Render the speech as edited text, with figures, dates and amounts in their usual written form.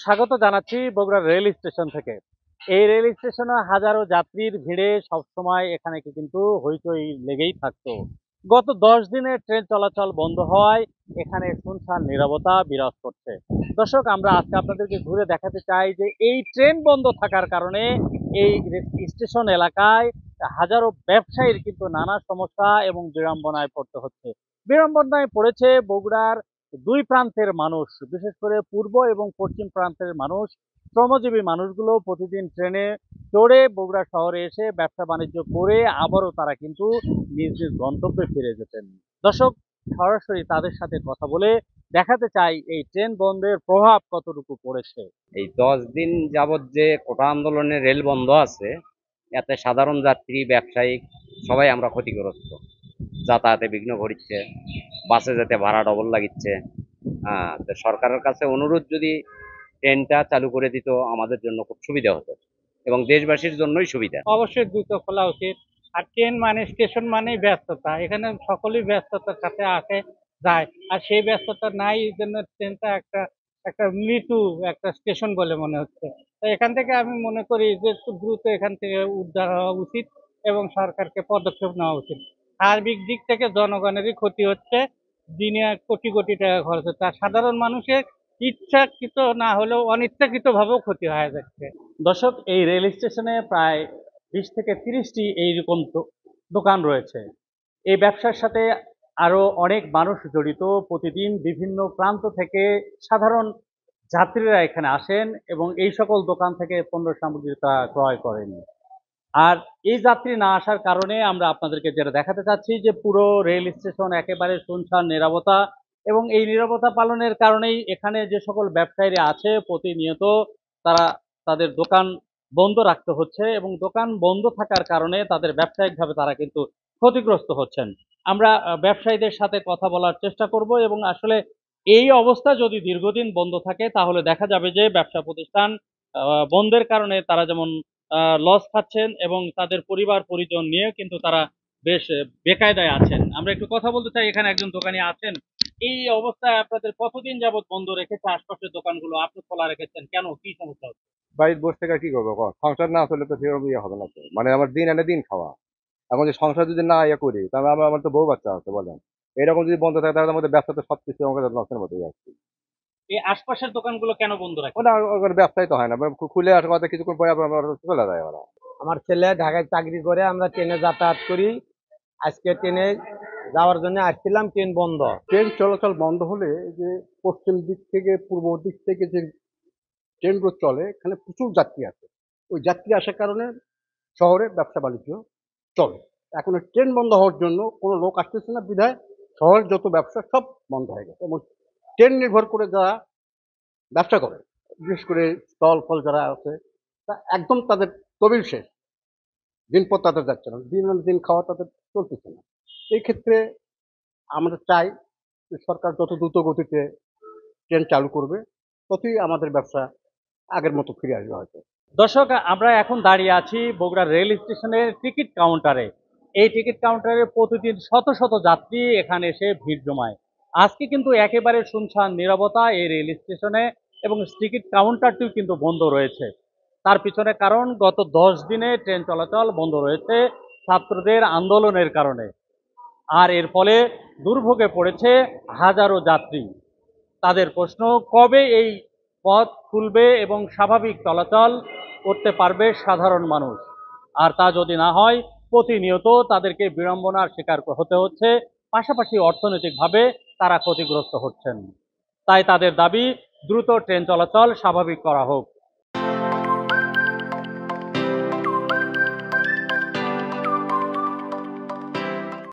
স্বাগত জানাচ্ছি Bogura rail station থেকে। এই রেল স্টেশনে হাজারো যাত্রীর ভিড়ে সবসময় এখানে কিন্তু হইচই লেগেই থাকতো। গত 10 দিনে ট্রেন চলাচল বন্ধ হওয়ায় এখানে শুনশান নীরবতা বিরাজ করছে। দর্শক, আমরা আজকে আপনাদেরকে ঘুরে দেখাতে চাই যে এই ট্রেন বন্ধ থাকার কারণে এই স্টেশন এলাকায় হাজারো ব্যবসায়ীর কিন্তু নানা সমস্যা এবং বিড়ম্বনায় পড়তে হচ্ছে। বিড়ম্বনায় পড়েছে বগুড়ার দুই প্রান্তের মানুষ, বিশেষ করে পূর্ব এবং পশ্চিম প্রান্তের মানুষ। শ্রমজীবী মানুষগুলো প্রতিদিন ট্রেনে চড়ে বগুড়া শহরে এসে ব্যবসা বাণিজ্য করে আবারও তারা কিন্তু নিজ নিজ গন্তব্যে ফিরে যেতেন। দর্শক, সরাসরি তাদের সাথে কথা বলে দেখাতে চাই এই ট্রেন বন্ধের প্রভাব কতটুকু পড়েছে। এই 10 দিন যাবৎ যে কোটা আন্দোলনে রেল বন্ধ আছে, এতে সাধারণ যাত্রী, ব্যবসায়িক সবাই আমরা ক্ষতিগ্রস্ত। যাতায়াতে বিঘ্ন ঘটছে, বাসে যেতে ভাড়া ডবল লাগিচ্ছে। তো সরকারের কাছে অনুরোধ, যদি ট্রেনটা চালু করে দিত আমাদের জন্য খুব সুবিধা হতো এবং দেশবাসীর জন্যই সুবিধা। অবশ্যই দ্রুত খোলা উচিত। আর ট্রেন মানে স্টেশন মানেই ব্যস্ততা, এখানে সকলেই ব্যস্ততার সাথে আসে যায়। আর সেই ব্যস্ততা নাই, এই জন্য ট্রেনটা একটা একটা মৃত্যু একটা স্টেশন বলে মনে হচ্ছে। তো এখান থেকে আমি মনে করি যে একটু দ্রুত এখান থেকে উদ্ধার হওয়া উচিত এবং সরকারকে পদক্ষেপ নেওয়া উচিত। সার্বিক দিক থেকে জনগণেরই ক্ষতি হচ্ছে, দিনে কোটি কোটি টাকা খরচ হচ্ছে, আর সাধারণ মানুষের ইচ্ছাকৃত না হলেও অনিচ্ছাকৃত ভাবেও ক্ষতি হয়ে যাচ্ছে। দর্শক, এই রেল স্টেশনে প্রায় 20 থেকে 30টি এইরকম দোকান রয়েছে। এই ব্যবসার সাথে আরো অনেক মানুষ জড়িত। প্রতিদিন বিভিন্ন প্রান্ত থেকে সাধারণ যাত্রীরা এখানে আসেন এবং এই সকল দোকান থেকে পণ্য সামগ্রী তারা ক্রয় করেন। আর এই যাত্রী না আসার কারণে আমরা আপনাদেরকে যেটা দেখাতে চাচ্ছি যে পুরো রেল স্টেশন একেবারে শুনশান নীরবতা, এবং এই নীরবতা পালনের কারণেই এখানে যে সকল ব্যবসায়ীরা আছে প্রতিনিয়ত তারা তাদের দোকান বন্ধ রাখতে হচ্ছে, এবং দোকান বন্ধ থাকার কারণে তাদের ব্যবসায়িকভাবে তারা কিন্তু ক্ষতিগ্রস্ত হচ্ছেন। আমরা ব্যবসায়ীদের সাথে কথা বলার চেষ্টা করব, এবং আসলে এই অবস্থা যদি দীর্ঘদিন বন্ধ থাকে তাহলে দেখা যাবে যে ব্যবসা প্রতিষ্ঠান বন্ধের কারণে তারা যেমন লস খাচ্ছেন এবং তাদের পরিবার পরিজন নিয়ে কিন্তু তারা বেশ বেকায়দায় আছেন। আমরা একটু কথা বলতে চাই, এখানে একজন দোকানি আছেন। এই অবস্থায় আপনাদের কতদিন যাবত বন্ধ রেখেছে আশপাশের দোকানগুলো, আপনি খোলা রেখেছেন কেন, কি সমস্যা হচ্ছে? বাড়িতে বসে থেকে আর কি করবো কও? সংসার না চলে তো সেরকম ইয়ে হবে না তো। মানে আমার দিন এনে দিন খাওয়া। এখন যে সংসার যদি না ইয়ে করি তাহলে আমার তো বউ বাচ্চা আছে বলেন। এরকম যদি বন্ধ থাকে তাহলে আমাদের ব্যবসা তো সবকিছু আমাদের লসের মধ্যে যাচ্ছে। এই আশপাশের দোকানগুলো কেন বন্ধ রাখে? ওটা ওর ব্যবসাই তো হয় না, মানে খুলে আসে কথা কিছুক্ষণ পরে আবার চলে যায় ওরা। আমার ছেলে ঢাকায় চাকরি করে, আমরা ট্রেনে যাতায়াত করি। আজকে ট্রেনে যাওয়ার জন্য আসছিলাম, ট্রেন বন্ধ। ট্রেন চলাচল বন্ধ হলে যে পশ্চিম দিক থেকে পূর্ব দিক থেকে যে ট্রেনগুলো চলে এখানে প্রচুর যাত্রী আছে। ওই যাত্রী আসার কারণে শহরে ব্যবসা বাণিজ্য চলে। এখন ওই ট্রেন বন্ধ হওয়ার জন্য কোনো লোক আসতেছে না বিধায় শহরের যত ব্যবসা সব বন্ধ হয়ে গেছে, এবং ট্রেন নির্ভর করে যারা ব্যবসা করে, বিশেষ করে স্টল ফল যারা আছে, তা একদম তাদের তবিল শেষ। দিনপথ তাদের যাচ্ছে না, দিন আন দিন খাওয়া তাদের চলতেছে না। এই ক্ষেত্রে আমরা চাই যে সরকার যত দ্রুত গতিতে ট্রেন চালু করবে ততই আমাদের ব্যবসা আগের মতো ফিরে আসবে হয়তো। দর্শক, আমরা এখন দাঁড়িয়ে আছি বগুড়া রেল স্টেশনের টিকিট কাউন্টারে। এই টিকিট কাউন্টারে প্রতিদিন শত শত যাত্রী এখানে এসে ভিড় জমায়। আজকে কিন্তু একেবারে শুনশান নীরবতা এই রেল স্টেশনে, এবং টিকিট কাউন্টারটিও কিন্তু বন্ধ রয়েছে। তার পিছনে কারণ, গত 10 দিনে ট্রেন চলাচল বন্ধ রয়েছে ছাত্রদের আন্দোলনের কারণে। আর এর ফলে দুর্ভোগে পড়েছে হাজারো যাত্রী। তাদের প্রশ্ন, কবে এই পথ খুলবে এবং স্বাভাবিক চলাচল করতে পারবে সাধারণ মানুষ? আর তা যদি না হয় প্রতিনিয়ত তাদেরকে বিড়ম্বনার শিকার হতে হচ্ছে, পাশাপাশি অর্থনৈতিকভাবে তারা ক্ষতিগ্রস্ত হচ্ছেন। তাই তাদের দাবি, দ্রুত ট্রেন চলাচল স্বাভাবিক করা হোক।